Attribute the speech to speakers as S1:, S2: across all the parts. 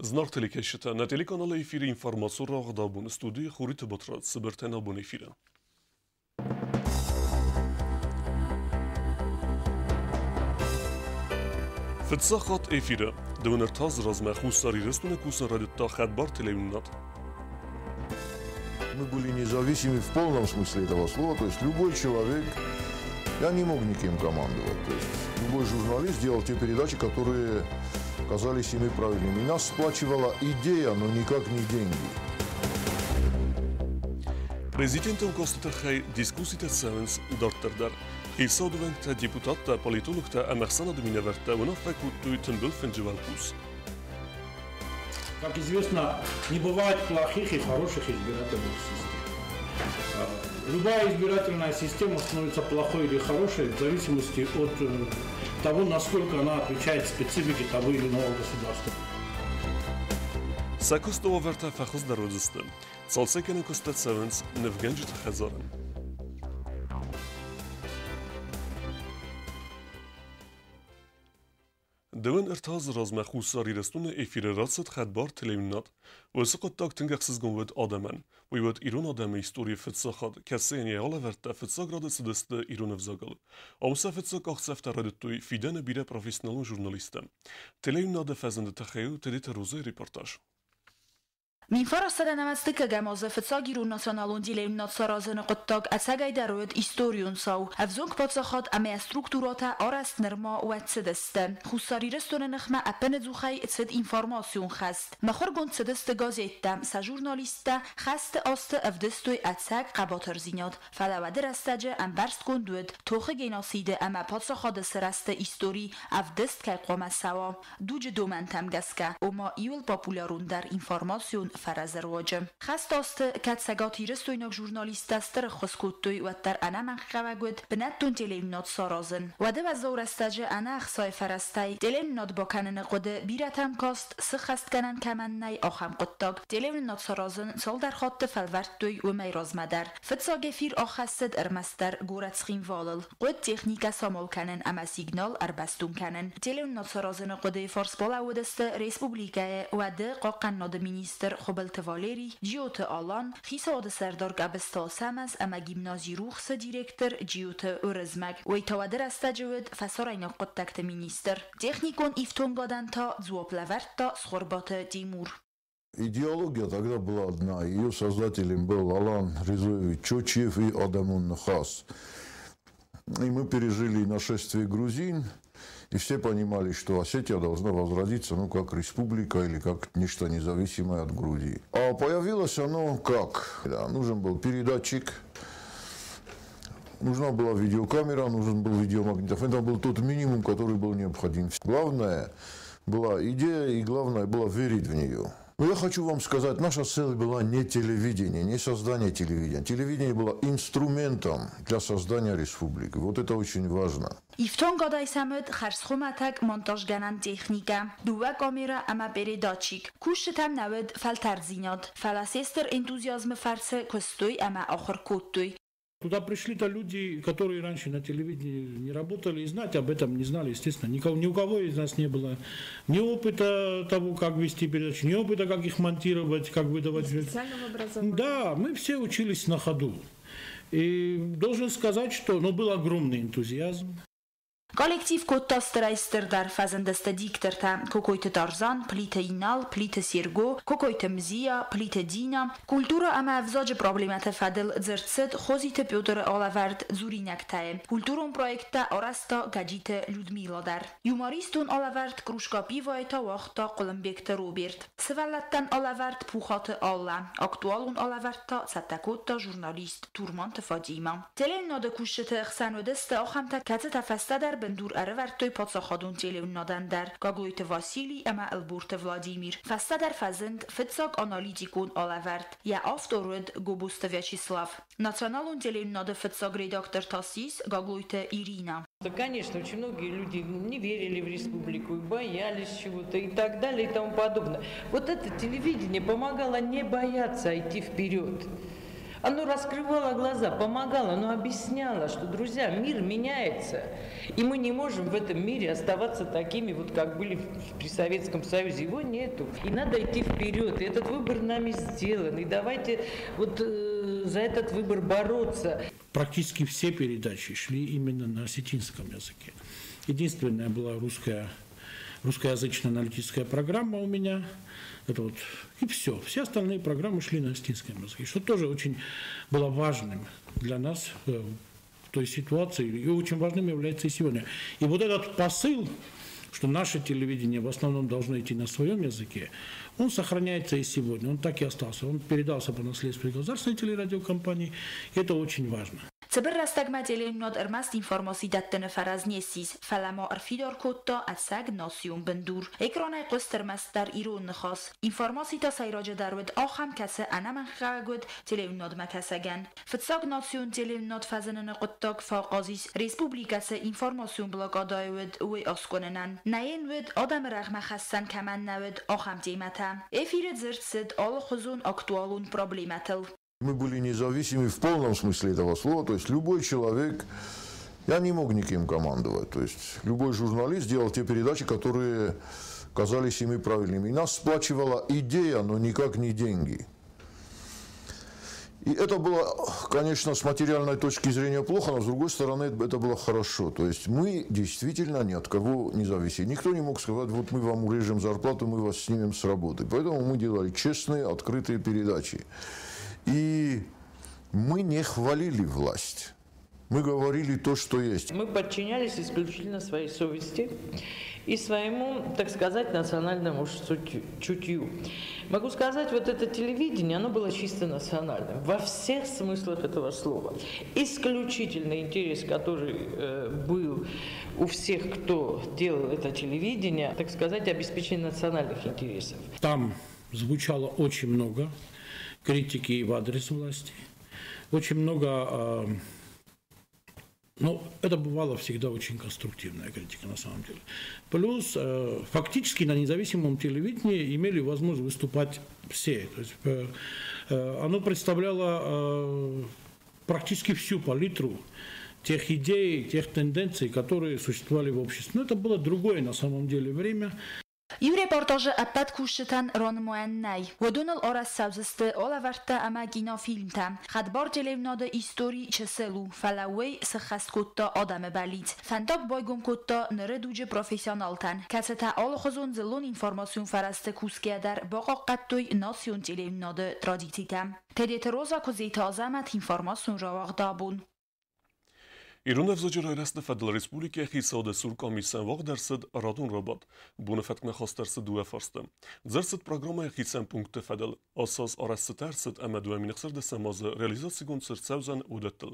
S1: Знар телекешите на телеканала эфире информацию рағдабын студия Хуриты Батрат Сыбыртен абын эфирі. Фитсахат эфире. Дөвнер таз размах хусари рестуне кусан радиота хадбар телевизионат.
S2: Мы были независимы в полном смысле этого слова, то есть любой человек, я не мог никем командовать, то есть любой журналист делал те передачи, которые казались ими правильными. И нас сплачивала идея, но никак не деньги.
S1: Президентом Конституции дискуссиите Севенс Дорттердар. Хисадовенкта депутатта политологта Амахсана Доминеверта унафекуту Тенбил Фенджевалкус.
S3: Как известно, не бывает плохих и хороших избирательных систем. Любая избирательная система становится плохой или хорошей в зависимости от того, насколько она отвечает специфике того или иного государства.
S1: Сакустова верта фахуз дародзисты. Цалсекене кустат Севенс Невгенджит Хазарен. Дөвен ارتاز رازمخ خصاری رستون افیر رادست خدبار تلویزیونات و سقط تاک تنگخسز گمود آدمان و یود ایران آدم استوری فتسا خاد کسی نیاله ورته فتسا گراد سدست ایران افزاگل. آموزه فتسا کاخسفت رادتوی فیدن بیره پروفسیونال ژورنالیستم. تلویزیونات فزنده تخیل تدیت روزه ریپورتاج.
S4: Minfarostade namaztykega może ficagirun nacionalun dileim nadsarazene qottag atsagay darod istoriun saw avzunk potsachot ame strukturata arast nerma و تسدسته خساری رستون نخمه اپن زوخی تسد اینفورماسیون خست مخور گند تسدست گازیتم سا ژورنالیسته خست است افدستوی اتساگ قباتر زیناد فلوده رستجه ام برست گندود توخه گیناسیده اما پاتساخاد سرست ایستوری افدست که قوم سوا دوج دومنتم گسکه اما ایول پاپولارون در اینفورماسیون فرازرواجم خست است که سگاتی رستوینک ژورنالیست استر خسکوتوی و در انا من خوگود بنتون تلویزیونات سارازن و ده وزور استجه انا خسای فرستی تلویزیونات با کنن قد بیرتم کاست سخست کنن کمن نی آخم قطاق تلویزیونات سارازن سال در خط فلورتوی و میراز مدر فتساگ فیر آخست ارمستر گورت خیم والل قد تکنیک سامال کنن اما سیگنال اربستون کنن تلویزیونات سارازن قد فارس بالا ودست ریسپوبلیکه و ده قاقن ناد مینیستر خبلت والری جیوت آلان خیساد سردار گبستا سمس اما گیمنازی روخس دیرکتر جیوت ارزمگ و ایتوادر استجود فسارین قطکت مینیستر تکنیکون ایفتون گادن تا زوابلورت تا سخوربات دیمور.
S2: Идеология тогда была одна. Ее создателем был Алан Резоевич Чочиев и Адамун Хас. И мы пережили нашествие грузин, и все понимали, что Осетия должна возродиться, ну, как республика или как нечто независимое от Грузии. А появилось оно как? Да, нужен был передатчик, нужна была видеокамера, нужен был видеомагнитофон. Это был тот минимум, который был необходим. Главное была идея, и главное было верить в нее. Но я хочу вам сказать, наша цель была не телевидение, не создание телевидения. Телевидение было инструментом для создания республики. Вот это очень важно.
S4: И в том году самед харсхоматак монтаж ганан техника, дуа камера ама передатчик. Куш там навед фальтарзинад, фаласестер энтузиазм фарсе костой ама ахр котой.
S3: Туда пришли-то люди, которые раньше на телевидении не работали и знать об этом не знали, естественно. Ни у кого из нас не было ни опыта того, как вести передачи, ни опыта, как их монтировать, как выдавать.
S5: Специального образования.
S3: Да, мы все учились на ходу. И должен сказать, что был огромный энтузиазм.
S4: Коллектив Коттастрайстер дар фазендесте диктерта, кокойте Тарзан, плите Инал, плите Сирго, кокойте Мзия, плите Дина. Культура ама авзаج проблемات фадел дзерцет خозیت پیوتر آلورد زوری نکته. کلتورون پرویکت آرستا گجیت لودمیلا در. یوماریستون آلورد کروشکا پیوایتا وقتا قلمبیکت روبرت. سوالتن آلورد پوخات آلا. اکتوالون آلورد تا ستکوتا ژورنالیست تورمانت فادیما. تلین ناده کوشت اخسن و دست آخمت کت تفسته در بندور ارورتوی پاتساخادون تلویزیونادن در گاگویت واسیلی اما البورت ولادیمیر فسته در فزند فتساگ آنالیتیکون آلورد یا آفتورد گوبوست ویاچیسلاف ناسیونالون تلویزیوناد فتساگ редактор Тасис гагуйте Ирина.
S5: Да, конечно, очень многие люди не верили в республику, боялись чего-то и так далее и тому подобное. Вот это телевидение помогало не бояться идти вперед. Оно раскрывало глаза, помогало, оно объясняло, что, друзья, мир меняется. И мы не можем в этом мире оставаться такими, вот как были при Советском Союзе. Его нету. И надо идти вперед. И этот выбор нами сделан. И давайте вот за этот выбор бороться.
S3: Практически все передачи шли именно на осетинском языке. Единственная была русскоязычная аналитическая программа у меня. Это вот, и все. Все остальные программы шли на осетинском языке, что тоже очень было важным для нас в той ситуации, и очень важным является и сегодня. И вот этот посыл, что наше телевидение в основном должно идти на своем языке, он сохраняется и сегодня, он так и остался. Он передался по наследству государственной телерадиокомпании, и это очень важно.
S4: Цыбыр растагмателен над эрмаст информации даттыны фаразнесис, фалама арфидор котта ацаг насион бендур. Экранай қостыр мастар ирон нخاص. Информации та сайраджа дарвид آخم کسه انم خاگود تلویناد مکسگن. فتساگ ناسیون تلویناد فزنن قطاق فاقازیس ریسپوبلیکاسه اینفورماسیون بلاگ آدایود وی آسکننن. نین ود آدم رغم خستن کمن نود آخم تیمتا. افیر زرد سد آل خزون اکتوالون پروبلیمتل.
S2: Мы были независимы в полном смысле этого слова, то есть любой человек, я не мог никем командовать, то есть любой журналист делал те передачи, которые казались ими правильными. И нас сплачивала идея, но никак не деньги. И это было, конечно, с материальной точки зрения плохо, но с другой стороны это было хорошо. То есть мы действительно ни от кого не зависели. Никто не мог сказать, вот мы вам урежем зарплату, мы вас снимем с работы. Поэтому мы делали честные, открытые передачи. И мы не хвалили власть. Мы говорили то, что есть.
S5: Мы подчинялись исключительно своей совести и своему, так сказать, национальному чутью. Могу сказать, вот это телевидение, оно было чисто национальным, во всех смыслах этого слова. Исключительный интерес, который был у всех, кто делал это телевидение, так сказать, обеспечение национальных интересов.
S3: Там звучало очень много критики в адрес власти. Очень много, это бывало всегда очень конструктивная критика на самом деле. Плюс фактически на независимом телевидении имели возможность выступать все. То есть оно представляло практически всю палитру тех идей, тех тенденций, которые существовали в обществе. Но это было другое на самом деле время.
S4: Ю репортажы аппат кушетан ронмуэннай. Водунал орас савзысты олаверта ама гина фильмта. Хадбар телевнада истории чеселу. Фалауэй сахаст котта адам балит. Фантак байгум котта нредуджи профессионалтан. Касета ал хозун злон информацион фарасте кускедар باقا قطوی ناسیون телевнада традицита. Тедет роза кузита азамат информацион раваг дабун.
S1: ایران افزاجر رست فدل ریسپولیک اقتصاد سور کامیسن واق درصد رادون رابط بونه فتک نخواست درصد دو فرستم درصد پروگرام اقتصاد پونکت فدل اساس آرست درصد اما دو امین اقتصاد سماز ریالیزاسیون سر سوزن ودتل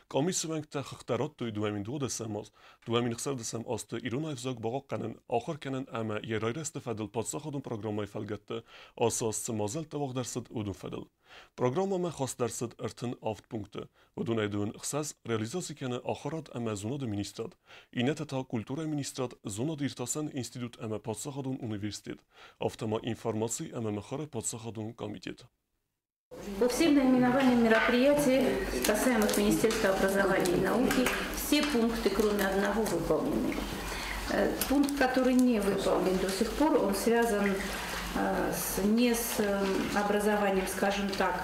S1: کامیس ونگ تخخترات توی دو امین دو سماز دو امین اقتصاد سم است ایران افزاج باقا قنن آخر کنن اما یه رای رست فدل پادشاه خودم پروگرام فلگت اساس سمازل تواق درصد ودون فدل پروگرام ما خواست درصد ارتن آفت پونکت و دون ایدون اقتصاد ریالیزاسی کنه آخرات اما زوناد مینیستراد اینت تا کلتور مینیستراد زوناد ایرتاسن اینستیتوت اما پادشاهادون университет автома информации اما مخار پادشاهادون комитет.
S6: По всем наименованиям мероприятий, касаемых Министерства образования и науки, все пункты, кроме одного, выполнены. Пункт, который не выполнен до сих пор, он связан не с образованием, скажем так.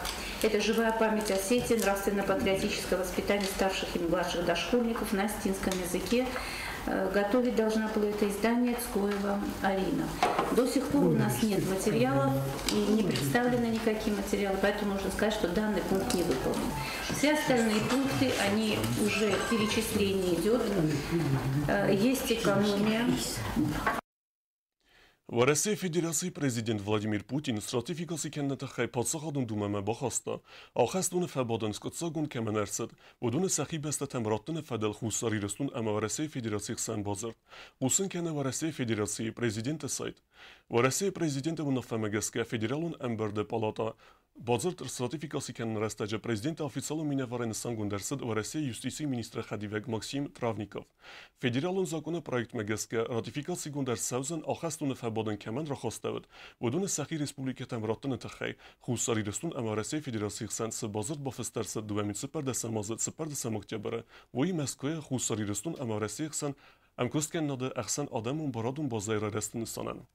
S6: Это живая память Осетии, нравственно-патриотическое воспитание старших и младших дошкольников на осетинском языке. Готовить должна была это издание Цкоева Алина. До сих пор у нас нет материалов и не представлены никакие материалы, поэтому можно сказать, что данный пункт не выполнен. Все остальные пункты, они уже перечисление идет, есть экономия.
S1: و رئیس فدراسیون پرزیدنت ولادیمیر پوتین استراتژیکاسی کننده خیلی پادشاهان دومه بخواسته آخست دون فبادن سکوتساگون کمن ارسد و دون سخی بسته تمراتن فدل خوساری رستون اما رئیس فدراسیون سن بازرد قوسن کنه و رئیس فدراسیون پرزیدنت سایت و رئیس پرزیدنت منفمگسکه فدرالون امبرده پالاتا Բացարձ ռատիֆիկացիան նրաստաճը Պրեզիդենտը օֆիցիալը մինավարեն սանգունդերսդ Ռոսիայի յուստիսի մինիստրը Խադիվեկ Մաքսիմ Տրավնիկով։ Ֆեդերալն законы проект մեգեսկը ռատիֆիկացի գունդեր սավզն ախաստունը ֆաբոդն կեման ռախոստավդ, ոդունը սախի ռեսպուբլիկետան ռոտտն տխայ, խուսարիրստուն ամարասի ֆեդերացիի խսանց բազարդ բաֆստարսը դուամիտ սպարդասամազը սպարդասամոկտյաբը, ոյի Մոսկվայը խուսարիրստուն ամարասի խсан ամկոստկեն նադը ախсан ադամուն բարադուն բազայրարստն սանան։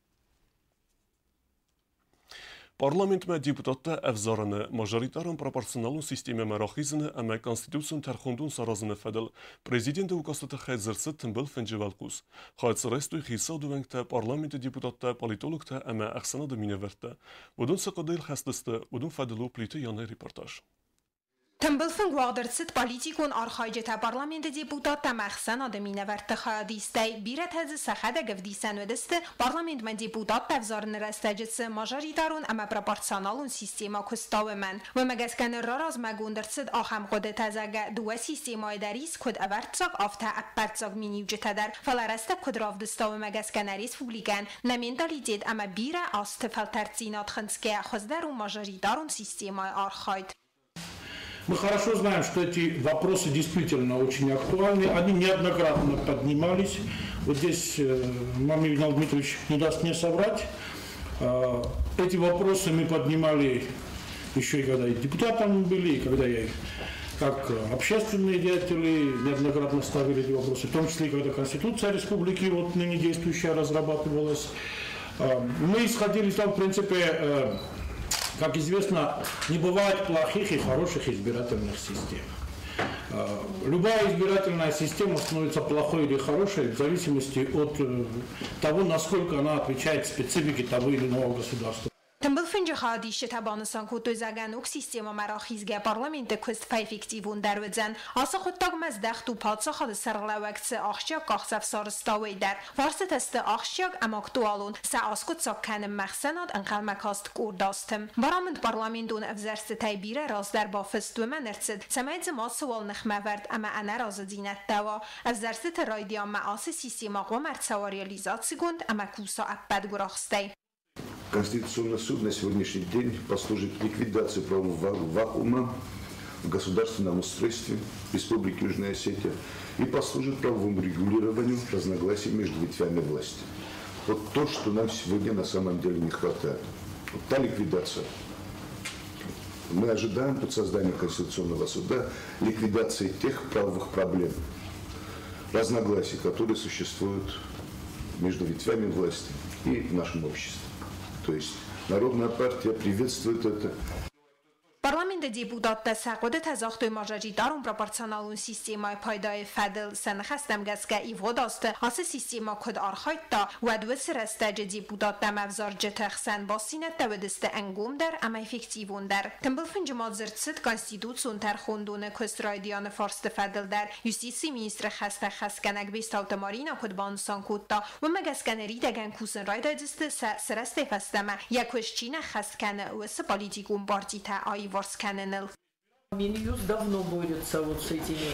S1: Parlamentul deputatı evzarını, majoritarın proporsionalun sistemi merakizini ama konstitusyon terkondun sarazını fedel, prezidenti ukasıtı xezirsi tımbıl fencevelkus. Xayıtsı restu xisa duvenkte parlamentu deputatı politologta ama aksana da mineverte. Udun sıkıdıyl xestiste, udun fedelu pliti yanı reportaj.
S7: Tembelfen guardırsit politikon arxayceta parlamento deputata Maxsan adamine verte xadistay biret hezi saxada gevdisen ödeste parlament men deputat tevzarın restecetse majoritarun ama proporsionalun sistema kustavemen ve megasken raraz megundırsit aham qodet azaga dua sistema daris kod avertsak afta appartsak minivceta der falareste kodravdista ve megasken respublikan na mentalitet ama bira astfel tertsinat xenske xozdarun majoritarun sistema arxayt.
S3: Мы хорошо знаем, что эти вопросы действительно очень актуальны. Они неоднократно поднимались. Вот здесь Мамин Винал Дмитриевич не даст мне соврать. Эти вопросы мы поднимали еще и когда и депутатами были, и когда я как общественные деятели неоднократно ставили эти вопросы, в том числе и когда Конституция Республики, вот ныне действующая, разрабатывалась. Мы исходили из того, в принципе, как известно, не бывает плохих и хороших избирательных систем. Любая избирательная система становится плохой или хорошей в зависимости от того, насколько она отвечает специфике того или иного государства.
S7: Tembelfinge xadişi tabanısan kutuzagan ok sistema maraxizge parlamento kust effektivun dervedzen asa xutag mezdaxt u patsa xad serlawekse axşak qaxsaf sarıstavı der varsa teste axşak am aktualun sa askut sakkan maxsanad anqal makast kurdastım baramend parlamenton evzerste taybire razder bafestu menertsid samayd ma sual nxmaverd ama ana razdinet dawa evzerste raydiam ma as sistema qomer realizatsiyond ama kusa appad guraxstay.
S8: Конституционный суд на сегодняшний день послужит ликвидации правового вакуума в государственном устройстве Республики Южная Осетия и послужит правовому регулированию разногласий между ветвями власти. Вот то, что нам сегодня на самом деле не хватает. Вот та ликвидация. Мы ожидаем от создания Конституционного суда ликвидации тех правовых проблем, разногласий, которые существуют между ветвями власти и в нашем обществе. То есть Народная партия приветствует это.
S7: Parlamento deputatda saqoda tazaxtoy majoritarun proporsionalun sistemay paydai fadil sanxastam gaska ivodaste as sistema kod arxayta wadwes restaje deputatda mavzarje taxsan basinet tavediste engum der ama effektivun der tembelfin jamazirtsit konstitutsion terxondune kostraydian farste fadil der justisi ministre xasta xaskanak bestaut marina kod bansan kutta و magaskaneri dagan kusen raydadiste seraste fastama yakoshchina xaskana us politikun partita ay
S5: Минюс давно борется вот с этими,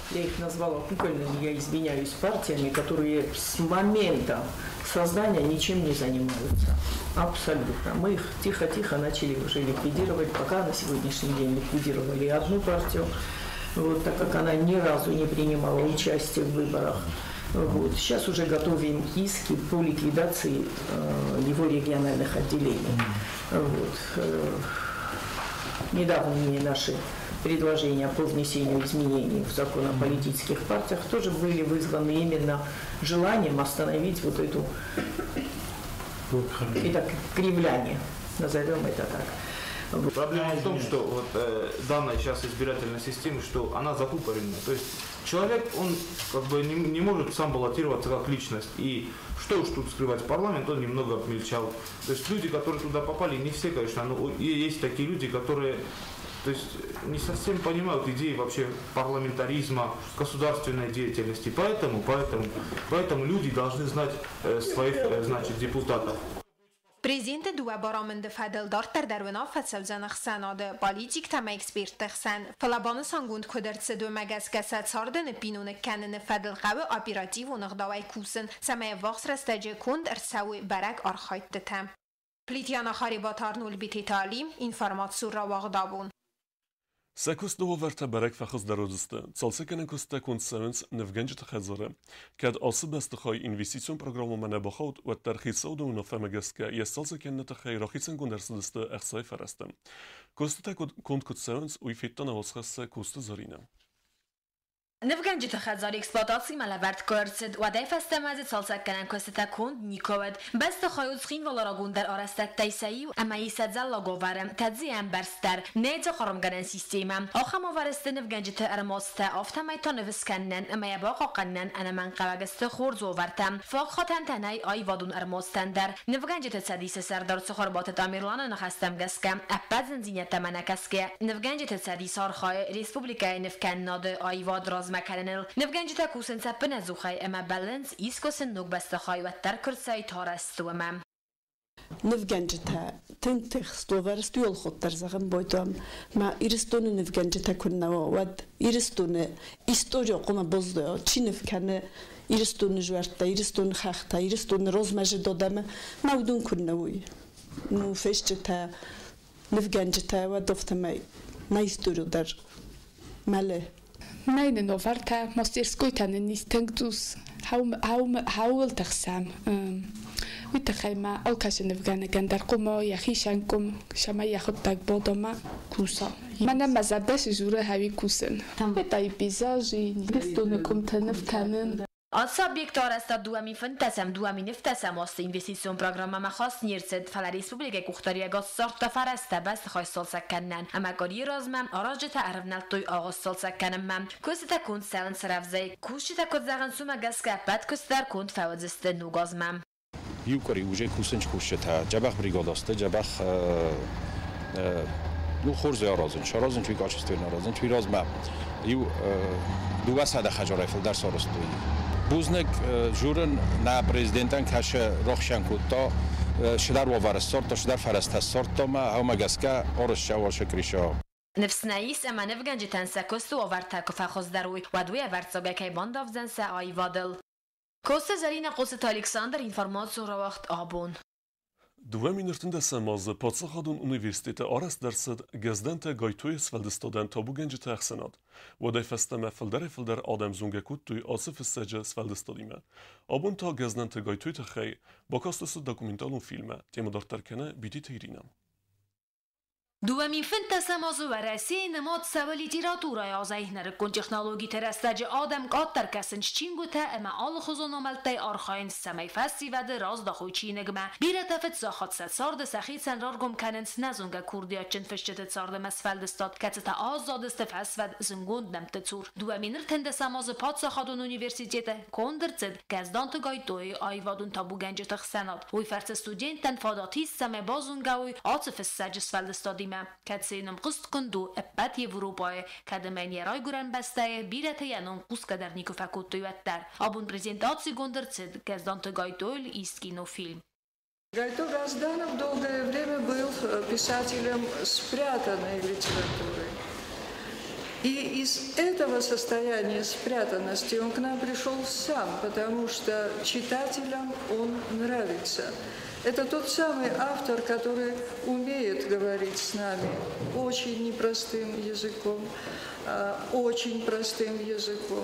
S5: я их назвала кукольными, я извиняюсь, партиями, которые с момента создания ничем не занимаются. Абсолютно. Мы их тихо-тихо начали уже ликвидировать, пока на сегодняшний день ликвидировали одну партию, вот, так как она ни разу не принимала участие в выборах. Вот. Сейчас уже готовим иски по ликвидации его региональных отделений. Вот. Недавние наши предложения по внесению изменений в закон о политических партиях тоже были вызваны именно желанием остановить вот это кривляние, назовем это так.
S9: Проблема в том, что вот, данная сейчас избирательная система, что она закупоренная. То есть человек, он как бы не может сам баллотироваться как личность. И что уж тут скрывать, парламент он немного обмельчал. То есть люди, которые туда попали, не все, конечно, но есть такие люди, которые то есть, не совсем понимают идеи вообще парламентаризма, государственной деятельности. Поэтому люди должны знать своих, значит, депутатов.
S7: Prezident dua baramında fadildar dervena fatsavzan xsanade politik tam ekspert xsan falaban sangund kodertse do magaskasat sarden pinun kanne fadil qawe operativ u nagdaway kusen samay vaxs rastaje kund ersawi barak arxayt tam Պլիտյանը խարիբաթարնուլ բիթիտալի, ինվարմացուրը վաղդաբուն։
S1: Սակոս դովավարտը բարակ վախոս դարոդստը, ծալսեկեն ընկոստը կոնցերնս նվգենջը տխեզորը, կադ ասը բաստխոյ ինվեստիցիոն պրոգրամը մնաբախոտ ու տարխիցով դու նոֆեմեգեսկը ես ծալսեկեն նտխայ ռոխիցեն գունդերսդստը եղսայ վարաստը։ Կոստը կոնցերնս ու իֆետտան ավոսխասը կոստը զորինը։
S4: Նվգենջը տխեզոր էքսպլոտացի մալավարդ կորցդ ու ադայ ֆաստամազի ծալսակկանան կոստը կոնդ նիկովդ, բաստխոյուց խին վոլորագունդեր արաստակ տայսայի ու ամայի սադզալլա գովարը, տadzi ամբարստար, նեյձը խորմգանան սիստիմը, ոխամովարստը նվգենջը արմոստը, ավտամայտոն վսկաննան, ամայա բաղոկաննան, անաման qavagստը խորձ օվարտը, ֆողխոտան տանայ այվադուն արմոստանդար, նվգենջը ծադիսը սարդարցը խորբոտը տամիրլանը նխաստամ գասկա, ապազն զինյատը մանակասկե, նվգենջը ծադիս արխայ, ռեսպուբլիկայ նվկաննոդը այվադ Մակարենել Նվգենջը կուսենցա պնազուխայ էմա բալենս իսկոսն նուկ բաստախայ ու տարկրցայ թորաստումը
S10: Նվգենջը տենտեղ ստովարստու ոլխոտտար զաղն բոյտում մա իրստոնը նվգենջը կուննավո վատ իրստոնը իստորիո կոմա բոզդո չի նվկանը իրստոնը ժուարտա իրստոնը խախտա իրստոնը ռոզմաժը դոդամը մավդուն կուննավոյ նու ֆեշջը նվգենջը վատ դովտամայ նա իստորիո դար մալե
S11: Meine Novarta мастерской-то не стенгдус хаул тахсам. Витахайма алкашен вгана гандаркумо яхишанкум шама яхоттак бодома куса. Мана мазадаш журе хави кусен. Это и пейзажи, нестуны комтаневканен.
S4: Als Subjektoresta duami fantasam duami neftasam ost investition programma ma khas nirset fala respublika kuxtariya gossarta farasta bas khoysol sakkanan amagori rozmam arajta arvnaltoy agosol sakkanam kusita kunt seven sravzay kushita kodzagan suma gaska pat kustar kunt fawziste nugazmam
S12: Юкори уже кусенч кушета жабах бригадасте жабах ну хорзе аразен шаразен чуй качестве наразен чуй разма ю дугасада хажарайфл дар соростуй Бузник журен на президентан каше рохшан кутта шдар ваварсорта шдар фарастасорта ма амагаска орша вашкриша
S4: Nefsnais ama nevgenci tense kostu ovarta kofakhoz-daruj waduje vartsogekej bandavzense ayvadil. Kosta zarina qosit Alexander informatsiyon ravaqt abun.
S1: Duvaminirtinde semazı Patsahadun Üniversiteti aras dersid gezdente gaytoy sveldistaden tabu genci tehsenat. Vaday festeme filder Adem Zungekut tuy asif sece sveldistadime. Abun ta gezdente gaytoy tehey bakastası dokumentalun filme temadar terkene biti teyrina.
S4: Duvamin finta samazu ve resiye nemat sevel literaturaya azayhnerikun texnologi teresteci Adem qattar kesinç çingute ema al xuzun ameltay arxayn semay festi ve de raz da xuy çinegme. Bir tefet zahat set sardı saxit sen rargum kanens nezunga kurdiyaçın fışçetet sardı mesfeldistat ketete azadiste fesved zungund nemte zur. Duvaminir tende samazı Patsahadun Üniversitete kondirtsid gezdantı gaytoy ayvadun tabu genci texsenat. Uy ferse studenten fadatis semay bazungavuy atıf sece sfeldistadime. Ketsinem qist kundu ebbat Evropaya kademeni raj guran bastaye birete yanon qus kadarniku fakuttu yattar. Abun презентации гондерцид gezdantı gaytoy ist кинофильм.
S13: Гайто Разданов долгое время был писателем спрятанной литературы. И из этого состояния спрятанности он к нам пришел сам, потому что читателям он нравится. Это тот самый автор, который умеет говорить с нами очень непростым языком, очень простым языком.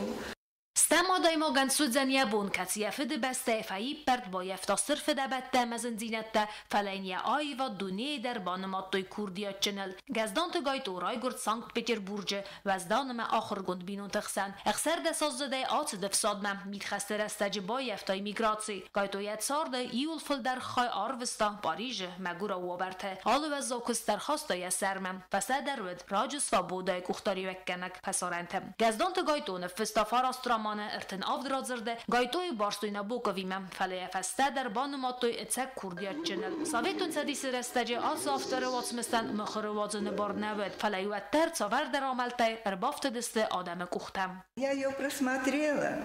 S4: Stamaday mogan sudzania bun katsiya fide beste fayib pert boyef ta sırf edebette mezenzinette felenya ayva duniye derban mattoy kurdiya channel gazdant gayto raygurt Sankt Peterburg'e vazdanme axir gund binun txsan exser de sazde at de fsadme mitxaster esteci boyef ta immigracji gayto yet sarde iul fil der khay arvista Paris magura waberte al vezza kuster khasta yasermem fasaderwed raj svoboda kuxtari vekkenek pasarentem gazdant gayto nefsta farastraman ارتن آفدراد زرده گایتوی بارستوی نبوکویمم فلیه فسته در بانماتوی اتسک کردیت جنل ساویتون سدیس رستجه آس آفتر واتسمستن مخور واتزن بار نوید فلیوت تر تاور در عملته اربافت دست آدم کختم
S14: Я ее просмотрела,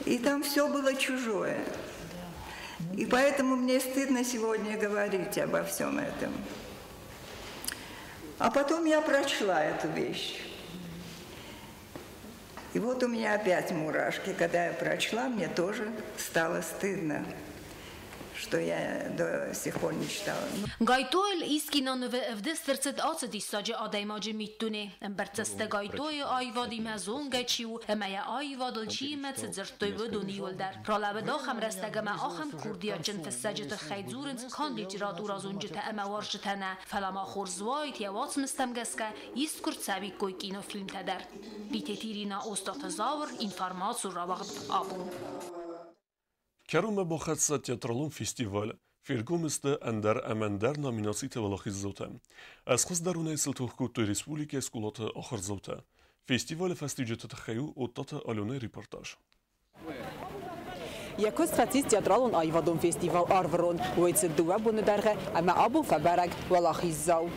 S14: и там все было чужое. И поэтому мне стыдно сегодня говорить обо всем этом. А потом я прочла эту вещь. И вот у меня опять мурашки. Когда я прочла, мне тоже стало стыдно, что я до сих пор не читала.
S15: Գայտոյլ իսկ ինոնը վդստրցդ ացը դիսաջը ադայմաջը միտտունե ըմբերցստը գայտոյը այվադի մազուն գեչիու əməyə այvadıl çiğməts zırttoy doniyoldar prolabda xamrastagama axam kurdiyaçın fəssəcətə xəyzurınc kandidiratura zunjətə əməvarjətənə falama xorzvayt yavats mistamgaska iskurt sabik koy kinofilm tədər bitetirina ostatazavr informatsiya ravaqt abu
S1: Kerome boxatsa teatralun festival Фергумисте Андер Амендер номинациите валахи заута. Аз хос даруне сылтухкутой республике скулата ахар заута. Фестиваль фестиджета тахаю оттата алюне репортаж.
S16: Якос фатис театралун айвадун фестивал арврон, уйцы дуа бунударга, ама абу фабараг валахи зау.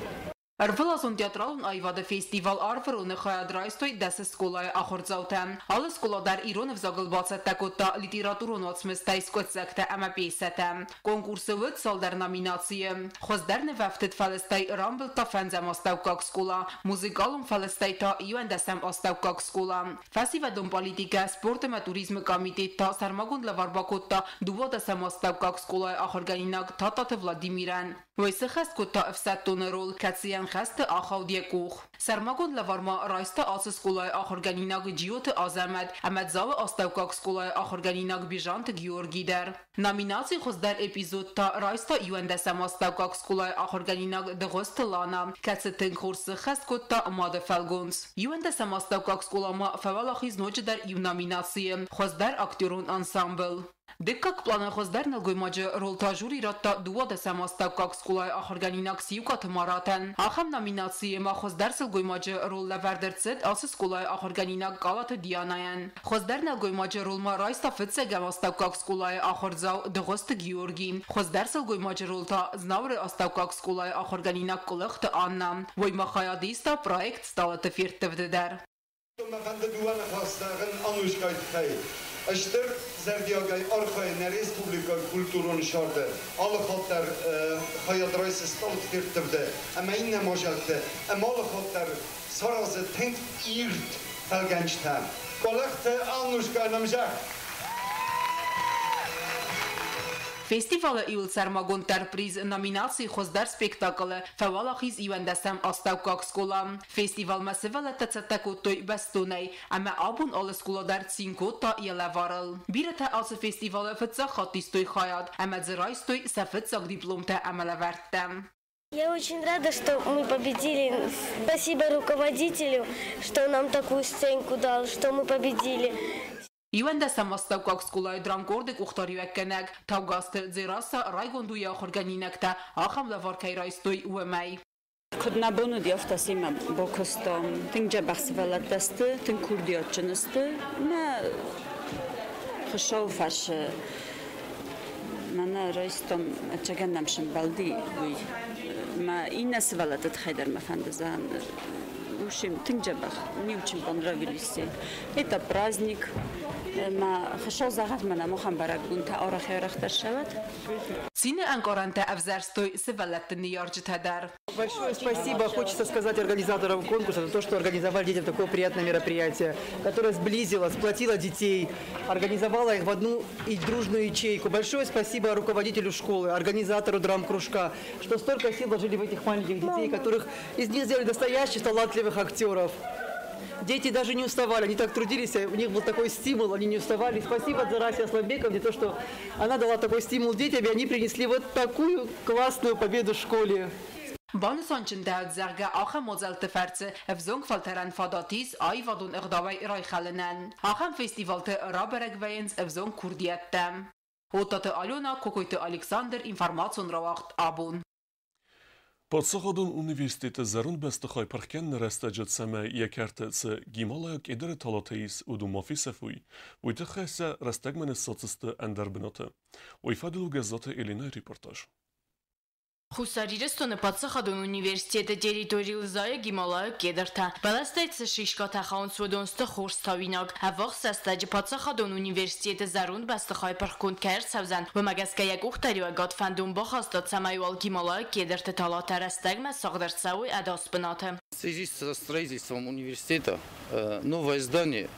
S17: Арвелазон театралун айвада фестивал арваруны хаядрайстой дәсе сколай ахорзаута. Алы сколадар Иронов загылбацатта котта литературун отсмыстай скотсакта ама пейсата. Конкурсы выд салдар номинации. Хоздарны вафтет фалестай рамбылта фэнзам оставкак скола. Музыкалун фалестайта юэндасам оставкак скола. Фасивадун политика, спортема туризмы комитетта сармагун лаварбакотта дувадасам оставкак сколай ахорганинак тататы Владимиран. Войсы хаст котта эфсаттуны рол кациян خسته آخودی کوخ سرماگون لوارما رایسته آس سکولای آخرگانیناگ جیوت آزمد امدزاو آستوکاک سکولای آخرگانیناگ بیجانت گیورگی در نامیناسی خوز در اپیزود تا رایسته یوندسم آستوکاک سکولای آخرگانیناگ دغست لانا کتستن خورس خست کتا ماده فلگونس یوندسم آستوکاک سکولاما فوالاخیز نوچ در یو نامیناسی خوز در اکتیرون انسامبل Декак плана хоздар налгоймаджа ролтажури ратта дуада самоставкак скулай ахорганинак сиюкат маратан. Ахам номинации ма хоздар сылгоймаджа рол лавардерцет асы скулай ахорганинак галата дианаян. Хоздар налгоймаджа рол ма райста фитсе гамоставкак скулай ахорзау дغост Георги. Хоздар сылгоймаджа ролта знавры оставкак скулай ахорганинак кулыхта Анна. Войма хаядиста проект сталата фиртевдедар. اشتر زردیاگای آرخای نریسپوبلیکای کلتورون شارده آل خاطر خیاد رایس استالت کرده اما این نماجده اما آل خاطر سراز تنگ ایرد فلگنجتن گلخت آنوشگای نمجه Фестивалը իլցարմագոն տարպրիզ նոմինացի խոզդար սպեկտակլը ֆավալախիզ իվանդասամ աստավկակ սկոլա Ֆեստիվալ մասևալը տծատակոտոյ բաստոնայ ամա աբուն ալը սկոլադար ցինկոտա ելավարալ Բիրətə ալսը ֆեստիվալը ֆծա խատիստոյ խայատ ամա ձրայստոյ սաֆծակ դիպլոմտə ամալավարտə
S18: Я очень рада, что мы победили. Спасибо руководителю, что нам такую сценку дал, что мы победили.
S17: Իվանդասամ աստավկակ սկոլայի դրամկորդը կուղտարիվեկկենակ, թավգաստը ձերասը ռայգոնդույի ախորգանինակտա, ախամ լավարկայ ռայստոյ ուեմայ։
S10: Քդնաբոնը դիավտասիմ բոքստոմ, տինջա բախսվալատաստը, տին կուրդիոչնստը, մա խշով ֆաշը, մանա ռայստոմ աչագաննամ շմբալդի, մա ինասվալատը տխայդար մաֆանդազան, ушим тинджабах, не очень понравились. Это праздник. Хашал загад мана мохам барагунта арахерахтар шават.
S17: Сине анкоранта авзарстой севалаттны ярджитадар.
S19: Большое спасибо хочется сказать организаторам конкурса за то, что организовали детям такое приятное мероприятие, которое сблизило, сплотило детей, организовало их в одну и дружную ячейку. Большое спасибо руководителю школы, организатору драм-кружка, что столько сил вложили в этих маленьких детей, которых из них сделали настоящих талантливых актеров. Дети даже не уставали, они так трудились, у них был такой стимул, они не уставали. Спасибо Зарасе Асланбековне, то, что она дала такой стимул детям, и они принесли вот такую классную победу в школе.
S17: Բանուսանչն դահդ զարգա ախը մոզալ տվարցը վզոնք վալտարան վադատիս այ վադուն ըղդավայ ռայ խալնան։ Ախան ֆեստիվալտը ռաբերագվայենց վզոնք կուրդիատտամ։ Հոտատը Ալյոնա, Կոկոյտը Ալեքսանդր, ինվարմացուն ռավաղտ աբուն։
S1: Պատսախադուն ունիվերսիտետը զարուն բեստխայ պրխկեն նրաստաջët սամը եկարտը գիմալայակ էդերը թալատեիս ու դու մոֆի սեֆույ, ույտը խեսը ռաստագմենը սոցստը անդար բնոտը, ուйфадылу գազատը էլինայ ռիպորտաժ։
S15: Խուսարիրստոնը պատսախադուն ունիվերսիտետը տերիտորիլ զայը գիմալայը կեդրթա, բալաստայցը շիշկաթա խաունցվոդոնստը խորստավինակ, հավող սաստաջը պատսախադուն ունիվերսիտետը զարուն բաստխայ պրխկունդ կայր սավզան, վմագասկայակ ուղտարիվա գատվանդուն բոխաստատ սամայուալ գիմալայը կեդրթը տալատարաստագմա սաղդարցավույ ադաս бнаты.
S20: В связи со строительством университета новое здание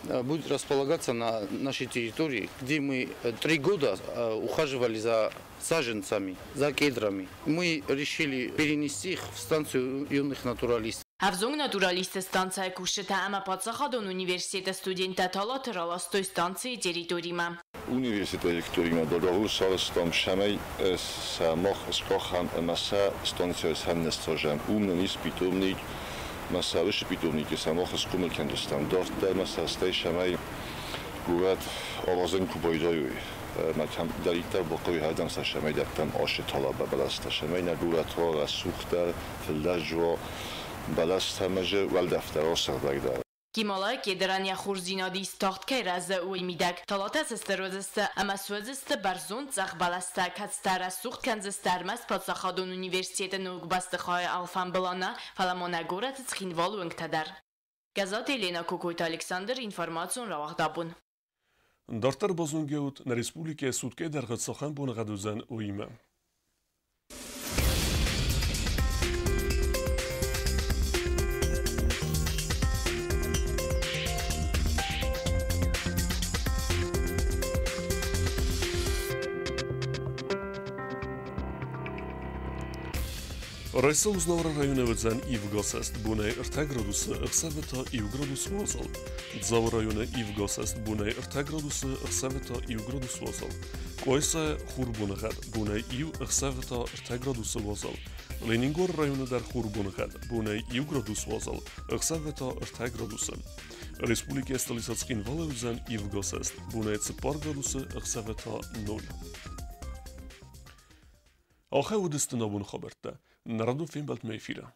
S20: будет располагаться на нашей территории, где мы 3 года ухаживали за саженцами, за кедрами. Мы решили перенести их в станцию юных натуралистов.
S15: Հավզոնգ նատուրալիստը ստանցայ կուշտը ամա պացախադոն ունիվերսիտետը ստուդենտը թալա թրալաստոյ ստանցի տերիտորիմա։
S21: Univerzitāte dolgoru tam samej samach skocham masa stancja samnestożem umny spitovnik masa wyższy pitownik samach skumelken standard masa stej samej górat owazen kubojdoju makam dalita bokoy hadam sa samej daktam aşı talaba balasta samej na górat wa suxtar fillajwa balasta maje wal daftar osagdagda.
S15: Kimala kederania xurzinadı istahtker az uymidak. Talatas sterozeste ama sözeste barzont zag balasta katstara sucht kanzestermas patsakhadon üniversitete nugbastı khay alfan balana falamona gorat tskhinvalung tadar. Gazet Elena Kokoyt Alexander informatsiyon ravagdabun.
S1: Dartar bozungeut na Respublike Sudke dergatsahan bun gaduzan uyma. Rajsa uznavra rajonevedzen Ivgasest bunei 2 graduсы 2 gradus vozal. Dzau rajone Ivgasest bunei 2 graduсы 2 gradus vozal. Koisa Hurbunagad bunei 2 graduсы vozal. Leningor rajone dar Hurbunagad bunei 2 gradus vozal 2 graduсы. Respublike Stolisatskin Valevzen Ivgasest bunei 2 graduсы 0. آخه ودست نبون خبرته نردو فیلم بلد میفیره